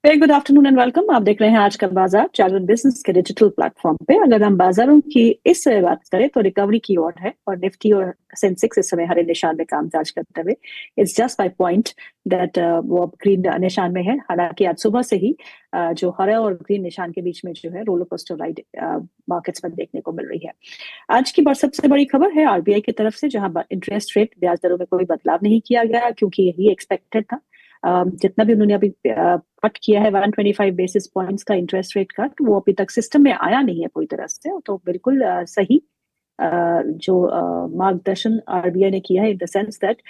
Very good afternoon and welcome. आप देख रहे हैं आज का बाजार जागरण बिजनेस के डिजिटल प्लेटफॉर्म पे। अगर हम बाजारों की इस समय बात करें तो रिकवरी की ओर है और निफ्टी और सेंसेक्स इस समय हरे निशान में कामकाज करते हुए it's just by point that वो अब ग्रीन निशान में है। हालांकि आज सुबह से ही जो हरे और ग्रीन निशान के बीच में जो है रोलर कोस्टर राइड मार्केट्स में देखने को मिल रही है। आज की सबसे बड़ी खबर है आरबीआई की तरफ से, जहां इंटरेस्ट रेट ब्याज दरों में कोई बदलाव नहीं किया गया क्योंकि यही एक्सपेक्टेड था। जितना भी उन्होंने अभी कट किया है 125 बेसिस पॉइंट्स का इंटरेस्ट रेट कट, वो अभी तक सिस्टम में आया नहीं है पूरी तरह से। तो बिल्कुल सही जो मार्गदर्शन आरबीआई ने किया है, इन द सेंस दैट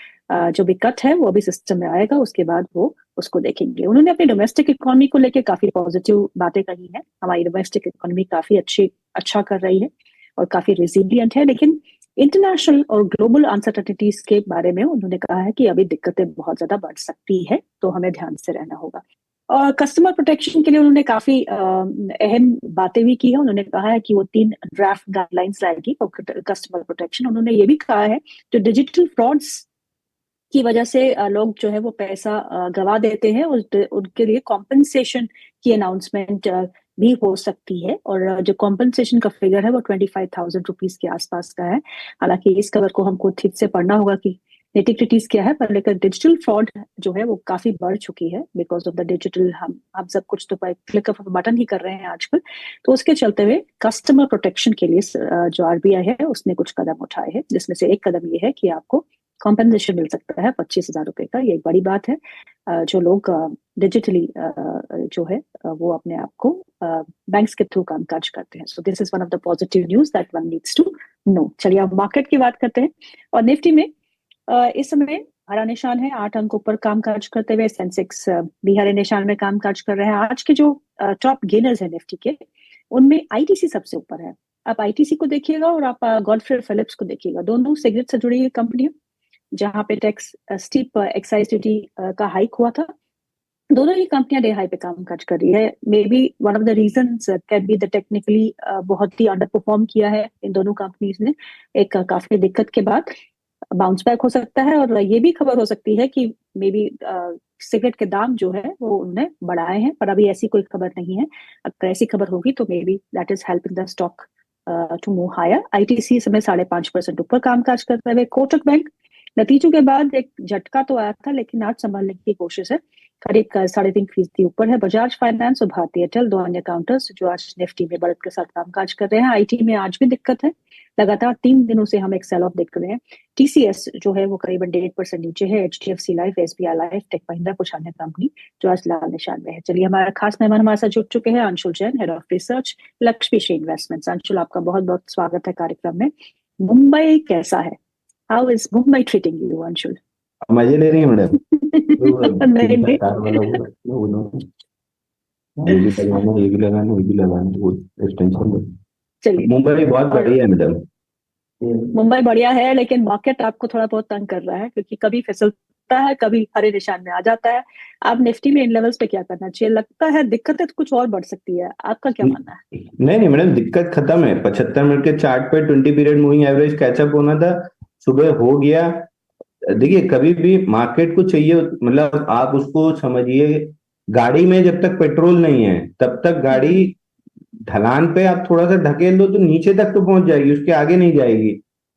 जो भी कट है वो अभी सिस्टम में आएगा, उसके बाद वो उसको देखेंगे। उन्होंने अपनी डोमेस्टिक इकोनॉमी को लेकर काफी पॉजिटिव बातें कही है। हमारी डोमेस्टिक इकोनॉमी काफी अच्छा कर रही है और काफी रेजिलियंट है, लेकिन इंटरनेशनल और ग्लोबल अनसर्टेनिटीज के बारे में उन्होंने कहा है कि अभी दिक्कतें बहुत ज्यादा बढ़ सकती है, तो हमें ध्यान से रहना होगा। और कस्टमर प्रोटेक्शन के लिए उन्होंने काफी अहम बातें भी की है। उन्होंने कहा है कि वो 3 ड्राफ्ट गाइडलाइंस लाएगी फॉर कस्टमर प्रोटेक्शन। उन्होंने ये भी कहा है जो डिजिटल फ्रॉड्स की वजह से लोग जो है वो पैसा गवा देते हैं, उनके लिए कॉम्पनसेशन की अनाउंसमेंट भी हो सकती है। और जो कॉम्पनसेशन का फिगर है वो 25,000 रुपीज के आसपास का है। हालांकि इस खबर को हमको ठीक से पढ़ना होगा कि नेटिविटीज क्या है, पर लेकर डिजिटल फ्रॉड जो है वो काफी बढ़ चुकी है बिकॉज ऑफ द डिजिटल। हम सब कुछ तो क्लिक ऑफ बटन ही कर रहे हैं आजकल। तो उसके चलते हुए कस्टमर प्रोटेक्शन के लिए जो आरबीआई है उसने कुछ कदम उठाए हैं, जिसमें से एक कदम ये है कि आपको कॉम्पेंसेशन मिल सकता है 25,000 रुपए का। ये एक बड़ी बात है। जो लोग डिजिटली जो है वो अपने आप को बैंक्स के थ्रू कामकाज करते हैं। So this is one of the positive news that one needs to know. चलिए अब मार्केट की बात करते हैं। और निफ्टी में इस समय हरा निशान है, 8 अंक ऊपर कामकाज करते हुए। सेंसेक्स भी हरे निशान में कामकाज कर रहे हैं। आज के जो टॉप गेनर्स है निफ्टी के, उनमें आईटीसी सबसे ऊपर है। आप आईटीसी को देखिएगा और आप गॉडफ्रे फिलिप्स को देखिएगा, दोनों सिगरेट से जुड़ी हुई कंपनियां, जहां पे टैक्स स्टीप एक्साइज ड्यूटी का हाइक हुआ था। दोनों ही कंपनियां डे हाई पे कामकाज कर रही है। May be one of the reasons can be the technically बहुत ही अंडर परफॉर्म किया है इन दोनों कंपनीज ने एक काफी दिक्कत के बाद। बाउंस बैक हो सकता है और ये भी खबर हो सकती है कि मे बी सिगरेट के दाम जो है वो उन्होंने बढ़ाए हैं, पर अभी ऐसी कोई खबर नहीं है। अगर ऐसी खबर होगी तो maybe that is helping the stock to move higher. ITC समय 5.5% ऊपर कामकाज करते हुए। कोटक बैंक नतीजों के बाद एक झटका तो आया था, लेकिन आज संभालने की कोशिश है, करीब 3.5% ऊपर है। बजाज फाइनेंस और भारतीय एयरटेल, दो अन्य काउंटर्स जो आज निफ्टी में बढ़त के साथ कामकाज कर रहे हैं। आईटी में आज भी दिक्कत है, लगातार 3 दिनों से हम एक सेल ऑफ देख रहे हैं। टीसीएस जो है वो करीबन 1.5% नीचे है। HDFC life, SBI life, tech Mahindra, कुछ अन्य कंपनी जो आज लाल निशान में है। चलिए हमारा खास मेहमान हमारे साथ जुड़ चुके हैं, Anshul Jain, head of research, Lakshmi investments. Anshul, आपका बहुत बहुत स्वागत है कार्यक्रम में। मुंबई कैसा है? How is Mumbai treating you, Anshul? मजे ले रही है मैडम। नहीं नहीं, कार वाला वो ये भी लगाना, ये भी लगाना, ये भी लगाना, वो एक्सटेंशन दो। चलिए। मुंबई बहुत और बढ़िया है मैडम। मुंबई बढ़िया है, लेकिन मार्केट आपको थोड़ा बहुत तंग कर रहा है क्योंकि कभी फिसलता है, कभी हरे निशान में आ जाता है। आप निफ्टी में इन लेवल्स पे क्या करना चाहिए? लगता है दिक्कतें तो कुछ और बढ़ सकती है, आपका क्या मानना है? नहीं नहीं मैडम, दिक्कत खत्म है। 75 मिनट के चार्ट पे 20 पीरियड मूविंग एवरेज कैचअप होना था, सुबह हो गया। देखिए, कभी भी मार्केट को चाहिए, मतलब आप उसको समझिए, गाड़ी में जब तक पेट्रोल नहीं है तब तक गाड़ी ढलान पे आप थोड़ा सा ढकेल दो तो नीचे तक तो पहुंच जाएगी, उसके आगे नहीं जाएगी।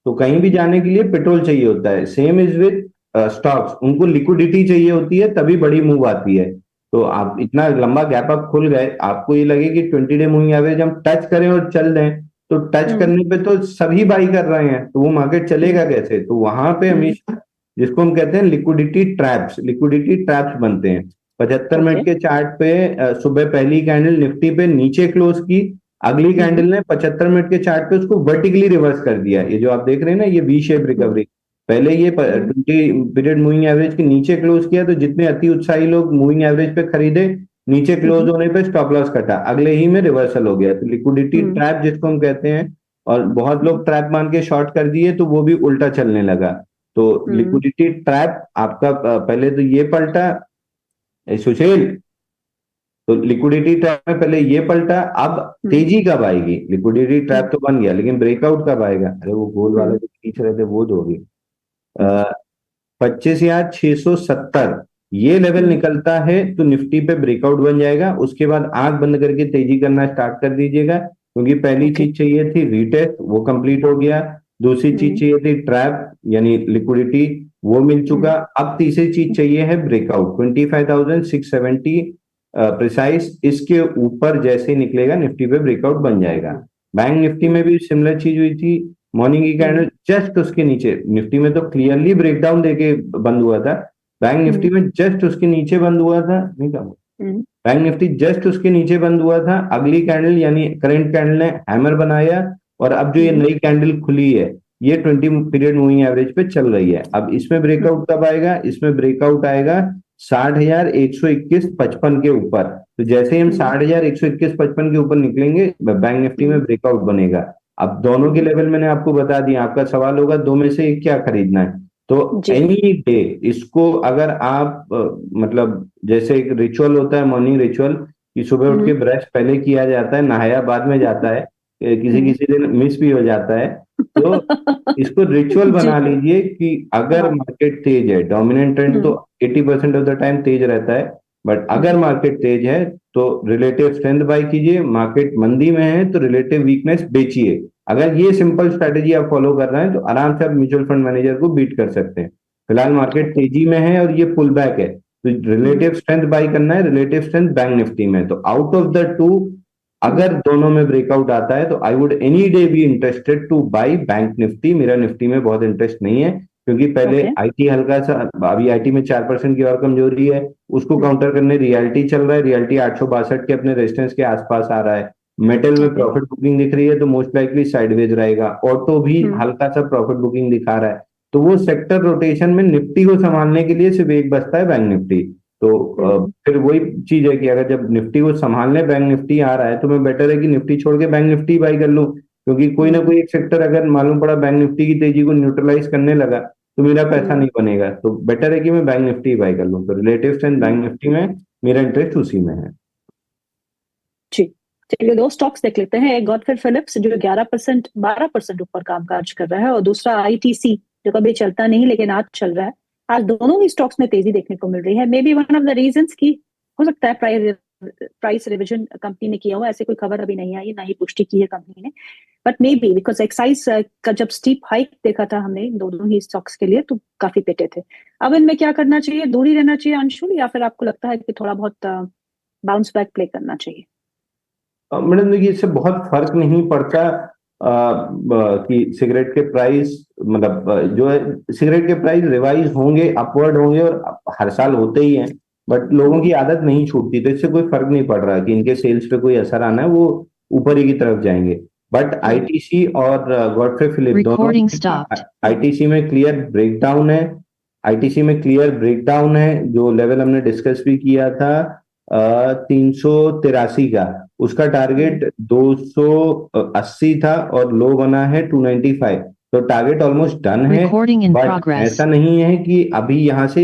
तो कहीं भी जाने के लिए पेट्रोल चाहिए होता है। सेम इज विद स्टॉक्स, उनको लिक्विडिटी चाहिए होती है, तभी बड़ी मूव आती है। तो आप इतना लंबा गैप अप खुल गए, आपको ये लगे कि 20 डे मूविंग एवरेज हम टच करें और चल दें, तो टच हम्म करने पे तो सभी बाई कर रहे हैं, तो वो मार्केट चलेगा कैसे? तो वहां पे हम्म। हमेशा, जिसको हम कहते हैं लिक्विडिटी ट्रैप्स बनते हैं। 75 मिनट ओके। के चार्ट पे सुबह पहली कैंडल निफ्टी पे नीचे क्लोज की, अगली कैंडल ने 75 मिनट के चार्ट पे उसको वर्टिकली रिवर्स कर दिया। ये जो आप देख रहे हैं ना, ये वी शेप रिकवरी। पहले ये हम्म 20 पीरियड मूविंग एवरेज के नीचे क्लोज किया, तो जितने अति उत्साही लोग मूविंग एवरेज पे खरीदे, नीचे क्लोज हम्म होने पे स्टॉप लॉस कटा, अगले ही में रिवर्सल हो गया। तो लिक्विडिटी हम्म ट्रैप जिसको हम कहते हैं, और बहुत लोग ट्रैप मान के शॉर्ट कर दिए तो वो भी उल्टा चलने लगा। तो हम्म लिक्विडिटी ट्रैप आपका पहले तो ये पलटा, सुशील, तो लिक्विडिटी ट्रैप में पहले ये पलटा, अब हम्म तेजी कब आएगी? लिक्विडिटी ट्रैप हम्म तो बन गया, लेकिन ब्रेकआउट कब आएगा? अरे वो गोल वाला हम्म जो खींच रहे थे वो दोगे। हम्म 25,670 ये लेवल निकलता है तो निफ्टी पे ब्रेकआउट बन जाएगा, उसके बाद आंख बंद करके तेजी करना स्टार्ट कर दीजिएगा, क्योंकि पहली चीज चाहिए थी रीटेस्ट, वो कंप्लीट हो गया। दूसरी चीज चाहिए थी ट्रैप यानी लिक्विडिटी, वो मिल चुका। अब तीसरी चीज चाहिए है ब्रेकआउट 25,670 प्रिसाइज, इसके ऊपर जैसे ही निकलेगा निफ्टी पे ब्रेकआउट बन जाएगा। बैंक निफ्टी में भी सिमिलर चीज हुई थी, मॉर्निंग की कैंडल जस्ट उसके नीचे, निफ्टी में तो क्लियरली ब्रेकडाउन देके बंद हुआ था, बैंक निफ्टी में जस्ट उसके नीचे बंद हुआ था, नहीं था बैंक निफ्टी जस्ट उसके नीचे बंद हुआ था। अगली कैंडल यानी करंट कैंडल ने हैमर बनाया, और अब जो ये नई कैंडल खुली है ये 20 पीरियड मूविंग एवरेज पे चल रही है। अब इसमें ब्रेकआउट कब आएगा? इसमें ब्रेकआउट आएगा 60,121.55 के ऊपर। तो जैसे ही हम 60,121.55 के ऊपर निकलेंगे बैंक निफ्टी में ब्रेकआउट बनेगा। अब दोनों के लेवल मैंने आपको बता दिया, आपका सवाल होगा दो में से एक क्या खरीदना है। तो एनी डे इसको अगर आप मतलब जैसे एक रिचुअल होता है मॉर्निंग रिचुअल कि सुबह उठ के ब्रश पहले किया जाता है, नहाया बाद में जाता है, किसी किसी दिन मिस भी हो जाता है, तो इसको रिचुअल बना लीजिए कि अगर मार्केट तेज है, डोमिनेंट ट्रेंड तो 80% ऑफ द टाइम तेज रहता है, बट अगर मार्केट तेज है तो रिलेटिव स्ट्रेंथ बाय कीजिए, मार्केट मंदी में है तो रिलेटिव वीकनेस बेचिए। अगर ये सिंपल स्ट्रेटेजी आप फॉलो कर रहे हैं तो आराम से आप म्यूचुअल फंड मैनेजर को बीट कर सकते हैं। फिलहाल मार्केट तेजी में है और ये पुल बैक है, तो रिलेटिव स्ट्रेंथ बाय करना है, रिलेटिव स्ट्रेंथ बैंक निफ्टी में। तो आउट ऑफ द टू अगर दोनों में ब्रेकआउट आता है तो I would any day be interested two by bank Nifty. मेरा निफ्टी में बहुत इंटरेस्ट नहीं है, क्योंकि पहले आईटी हल्का सा, अभी आईटी में 4% की और कमजोरी है, उसको काउंटर करने रियलिटी चल रहा है, रियलिटी 862 के अपने रेजिस्टेंस के आसपास आ रहा है। मेटल में प्रॉफिट बुकिंग दिख रही है तो मोस्ट लाइकली साइडवेज रहेगा। ऑटो भी हल्का सा प्रॉफिट बुकिंग दिखा रहा है, तो वो सेक्टर रोटेशन में निफ्टी को संभालने के लिए सिर्फ एक बचता है बैंक निफ्टी। तो फिर वही चीज है कि अगर जब निफ्टी को संभालने बैंक निफ्टी आ रहा है तो मैं बेटर है कि निफ्टी छोड़ के बैंक निफ्टी बाई कर लूं, क्योंकि कोई ना कोई एक सेक्टर अगर मालूम पड़ा बैंक निफ्टी की तेजी को न्यूट्रलाइज करने लगा तो मेरा पैसा नहीं बनेगा, तो बेटर है कि मैं बैंक निफ्टी बाई कर लूं। तो रिलेटिव स्ट्रेंथ बैंक निफ्टी में, मेरा इंटरेस्ट उसी में है। जी, चलिए दो स्टॉक्स देख लेते हैं। एक गॉडफ्रे फिलिप्स जो 11% 12% ऊपर कामकाज कर रहा है, और दूसरा आईटीसी जो कभी चलता नहीं लेकिन आज चल रहा है। आज दोनों ही स्टॉक्स में तेजी देखने को मिल रही है। May be one of the reasons की हो सकता है प्राइस रिविजन कंपनी ने किया हुआ, ऐसे कोई खबर अभी नहीं आई, ना ही पुष्टि की है कंपनी ने, but may be because excise का जब स्टीप हाइक देखा था हमने दोनों ही स्टॉक्स के लिए तो काफी पिटे थे। अब इनमें क्या करना चाहिए? दूरी रहना चाहिए अंशुल, या फिर आपको लगता है कि थोड़ा बहुत बाउंस बैक प्ले करना चाहिए? मैडम देखिए, इससे बहुत फर्क नहीं पड़ता कि सिगरेट के प्राइस मतलब जो है सिगरेट के प्राइस रिवाइज होंगे, अपवर्ड होंगे, और हर साल होते ही हैं, बट लोगों की आदत नहीं छूटती, तो इससे कोई फर्क नहीं पड़ रहा कि इनके सेल्स पे कोई असर आना है, वो ऊपर ही की तरफ जाएंगे। बट आईटीसी और गॉडफ्रे फिलिप दोनों, आईटीसी में क्लियर ब्रेकडाउन है, आईटीसी में क्लियर ब्रेकडाउन है। जो लेवल हमने डिस्कस भी किया था 383 का, उसका टारगेट 280 था और लो बना है 295, तो टारगेट ऑलमोस्ट डन है। बट ऐसा नहीं है कि अभी यहां से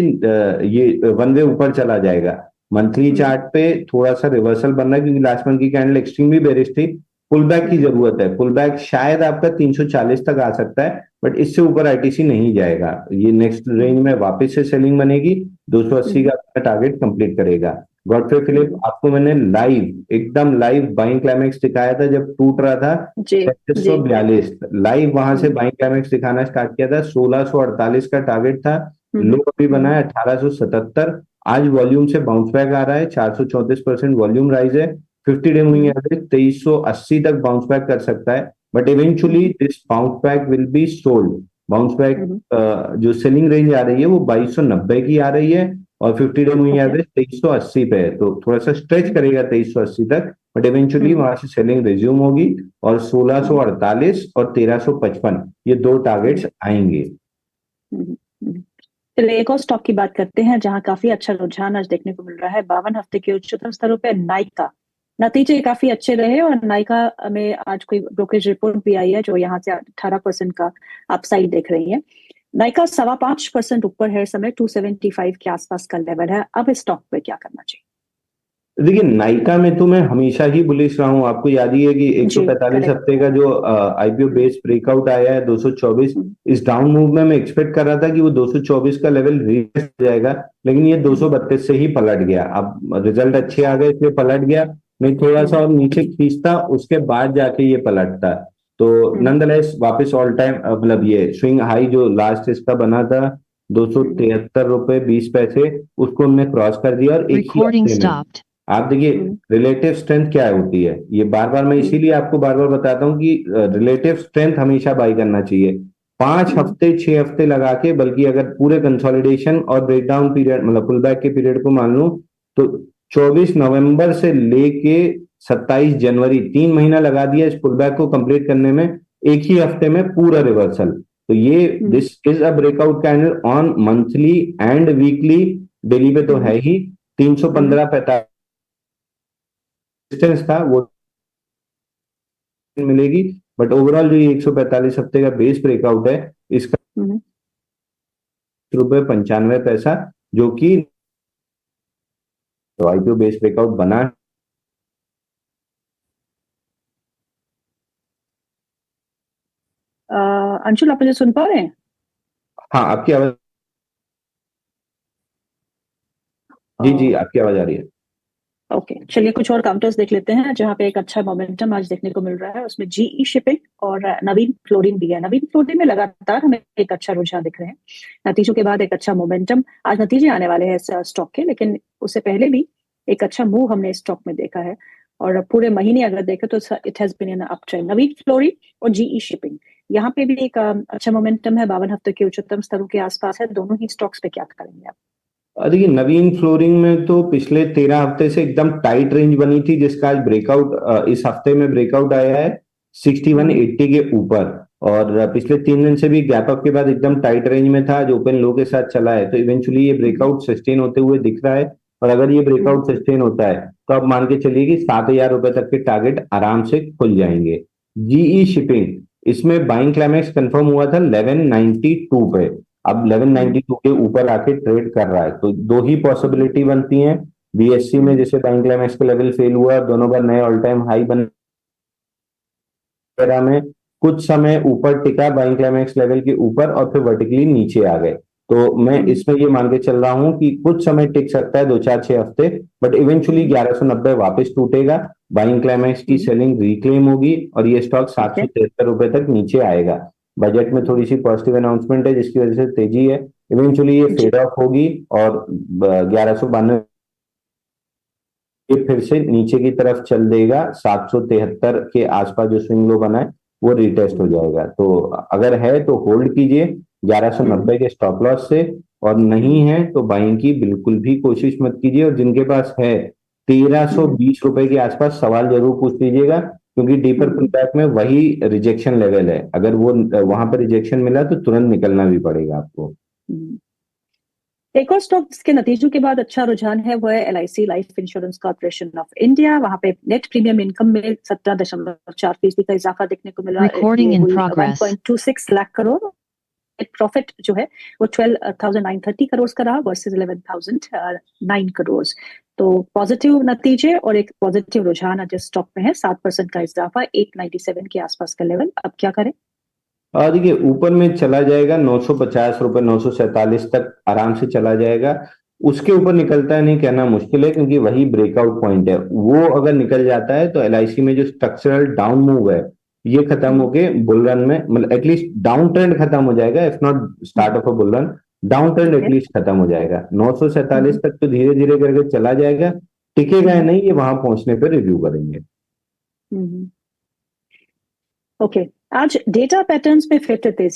ये वन वे ऊपर चला जाएगा। मंथली चार्ट पे थोड़ा सा रिवर्सल बन रहा है, क्योंकि लास्ट मंथ की कैंडल एक्सट्रीमली बेरिश थी, पुल बैक की जरूरत है। पुल बैक शायद आपका 340 तक आ सकता है, बट इससे ऊपर आईटीसी नहीं जाएगा। ये नेक्स्ट रेंज में वापस से सेलिंग बनेगी, 280 का टारगेट कंप्लीट करेगा। गॉडफ्रे फिलिप आपको मैंने लाइव, एकदम लाइव बाइंग क्लाइमेक्स दिखाया था जब टूट रहा था 3542, लाइव वहां से बाइंग क्लाइमेक्स दिखाना स्टार्ट किया था। 1648 का टारगेट था, लो अभी बना है 1877। आज वॉल्यूम से बाउंस बैक आ रहा है, 434% वॉल्यूम राइज है। 50 डे मूविंग एवरेज 2380 तक बाउंस बैक कर सकता है, but eventually this bounce back will be sold. Bounce back जो सेलिंग रेंज आ रही है वो 2290 की आ रही है, और 50 डे मूविंग एवरेज 2380 पे है, तो थोड़ा सा स्ट्रेच करेगा 2380 तक, बट इवेंचुअली वहां से सेलिंग रिज्यूम होगी, और 1648 और 1355 ये दो टारगेट्स आएंगे। चलिए एक और स्टॉक की बात करते हैं जहां काफी अच्छा रुझान आज देखने को मिल रहा है। 52 हफ्ते के उच्चतम स्तरों पर नाइका, नतीजे काफी अच्छे रहे, और नाइका में आज कोई ब्रोकरेज रिपोर्ट भी आई है जो यहाँ से 18% का अपसाइड देख रही है। नाइका 5.25% ऊपर है, समय 275 के आसपास का लेवल है। अब इस स्टॉक पे क्या करना चाहिए? देखिए नायका में तो मैं हमेशा ही बुलिश रहा हूँ। आपको याद ही है कि जी 145 करेक्ट। हफ्ते का जो आईपीओ बेस ब्रेकआउट आया है 224, हम्म, इस डाउन मूव में मैं एक्सपेक्ट कर रहा था कि वो 224 का लेवल रीच हो जाएगा, लेकिन ये हम्म, 232 से ही पलट गया। अब रिजल्ट अच्छे आ गए इसलिए पलट गया, नहीं थोड़ा सा हम्म, और नीचे खींचता उसके बाद जाके ये पलटता। तो हम्म, नंदलेस वापस ऑल टाइम मतलब ये स्विंग हाई जो लास्ट इसका बना था दो सौ हम्म, तिहत्तर रुपए बीस पैसे उसको हमने क्रॉस कर दिया, और एक ही Recording हफ्ते में stopped. आप देखिए हम्म, रिलेटिव स्ट्रेंथ क्या होती है, ये बार बार मैं हम्म, इसीलिए आपको बार बार बताता हूँ कि रिलेटिव स्ट्रेंथ हमेशा बाई करना चाहिए। 5 हफ्ते 6 हफ्ते लगा के, बल्कि अगर पूरे कंसोलिडेशन और ब्रेकडाउन पीरियड मतलब पुल बैक के पीरियड को मान लूं तो 24 नवंबर से लेके 27 जनवरी 3 महीना लगा दिया इस पुल बैक को कंप्लीट करने में, एक ही हफ्ते में पूरा रिवर्सल। तो ये hmm, this is a breakout candle on monthly and weekly, daily पे तो हम्म, है ही। 315 45 डिस्टेंस था वो मिलेगी, बट ओवरऑल जो ये 145 हफ्ते का बेस ब्रेकआउट है इसका हम्म। ₹95 जो कि आईपीओ बेस ब्रेकआउट बना। अंशुल आप मुझे सुन पा रहे हैं? हाँ आपकी आवाज, जी जी आपकी आवाज आ रही है। ओके चलिए कुछ और काउंटर्स देख लेते हैं जहां पे एक अच्छा मोमेंटम आज देखने को मिल रहा है। उसमें जीई शिपिंग और नवीन फ्लोरिन भी है। नवीन फ्लोरिन में लगातार हमें एक अच्छा रुझान दिख रहे हैं, नतीजों के बाद एक अच्छा मोमेंटम। आज नतीजे आने वाले हैं इस स्टॉक के, लेकिन उससे पहले भी एक अच्छा मूव हमने इस स्टॉक में देखा है। और पूरे महीने अगर देखें तो it has been an up trend. Navin fluorine और जीई शिपिंग यहाँ पे भी एक अच्छा मोमेंटम है, 52 हफ्ते के उच्चतम स्तरों के आसपास है। दोनों ही स्टॉक्स पे क्या करेंगे आप? देखिए नवीन फ्लोरिंग में तो पिछले 13 हफ्ते से एकदम टाइट रेंज बनी थी, जिसका आज ब्रेकआउट इस हफ्ते में ब्रेकआउट आया है 6180 के ऊपर। और पिछले 3 दिन से भी गैप अप के बाद एकदम टाइट रेंज में था, जो ओपन लो के साथ चला है। तो इवेंचुअली ये ब्रेकआउट सस्टेन होते हुए दिख रहा है, और अगर ये ब्रेकआउट सस्टेन होता है तो आप मान के चलिए कि 7,000 रुपए तक के टारगेट आराम से खुल जाएंगे। जीई शिपिंग इसमें बाइंग क्लाइमेक्स कंफर्म हुआ था 1192 पे, अब 1192 के ऊपर आके ट्रेड कर रहा है। तो दो ही पॉसिबिलिटी बनती हैं, बीएससी में जैसे बाइंग क्लाइमेक्स का लेवल फेल हुआ, दोनों बार नए ऑल टाइम हाई बन वगैरह में कुछ समय ऊपर टिका बाइंग क्लाइमेक्स लेवल के ऊपर और फिर वर्टिकली नीचे आ गए। तो मैं इसमें ये मान के चल रहा हूं कि कुछ समय टिक सकता है, 2 4 6 हफ्ते, बट इवेंचुअली 1190 वापस टूटेगा, बाइंग क्लाइमेक्स की सेलिंग रिक्लेम होगी और ये स्टॉक ठीक है। 773 रुपए तक नीचे आएगा। बजट में थोड़ी सी पॉजिटिव अनाउंसमेंट है जिसकी वजह से तेजी है, इवेंचुअली ये जी। फेड ऑफ होगी और 1192 ये फिर से नीचे की तरफ चल देगा, 773 के आसपास जो स्विंग लो बना है वो रिटेस्ट हो जाएगा। तो अगर है तो होल्ड कीजिए 1190 के स्टॉप लॉस से, और नहीं है तो बाइंग की बिल्कुल भी कोशिश मत कीजिए। और जिनके पास है 1320 रुपए के आसपास सवाल जरूर पूछ लीजिएगा, क्योंकि डीपर पुल बैक में वही रिजेक्शन लेवल है, अगर वो वहां पर रिजेक्शन मिला तो तुरंत निकलना भी पड़ेगा आपको। एक और स्टॉक जिसके नतीजों के बाद अच्छा रुझान है वो है LIC life insurance corporation of India. वहां पे नेट प्रीमियम इनकम में 17.4% का इजाफा देखने को मिला। Recording ये in हुई progress. 1.26 lakh crore. Net profit जो है वो 12,930 करोड़ का रहा वर्सेस 11,009 करोड़। तो पॉजिटिव नतीजे और एक पॉजिटिव रुझान आज स्टॉक में है। 7% का इजाफा, 897 के आसपास का लेवल। अब क्या करें? देखिए ऊपर में चला जाएगा 950 रुपए 947 तक आराम से चला जाएगा। उसके ऊपर निकलता है नहीं कहना मुश्किल है, क्योंकि वही ब्रेकआउट पॉइंट है। वो अगर निकल जाता है तो एलआईसी में जो स्ट्रक्चरल डाउन मूव है ये खत्म होके बुल रन में मतलब एटलीस्ट डाउन ट्रेंड खत्म हो जाएगा, if not start of a bull run, down trend ठीक है। एटलीस्ट खत्म हो जाएगा। 947 तक तो धीरे धीरे करके चला जाएगा, टिकेगा या नहीं ये वहां पहुंचने पर रिव्यू करेंगे। ओके आज डेटा पैटर्न्स में फिर तेजी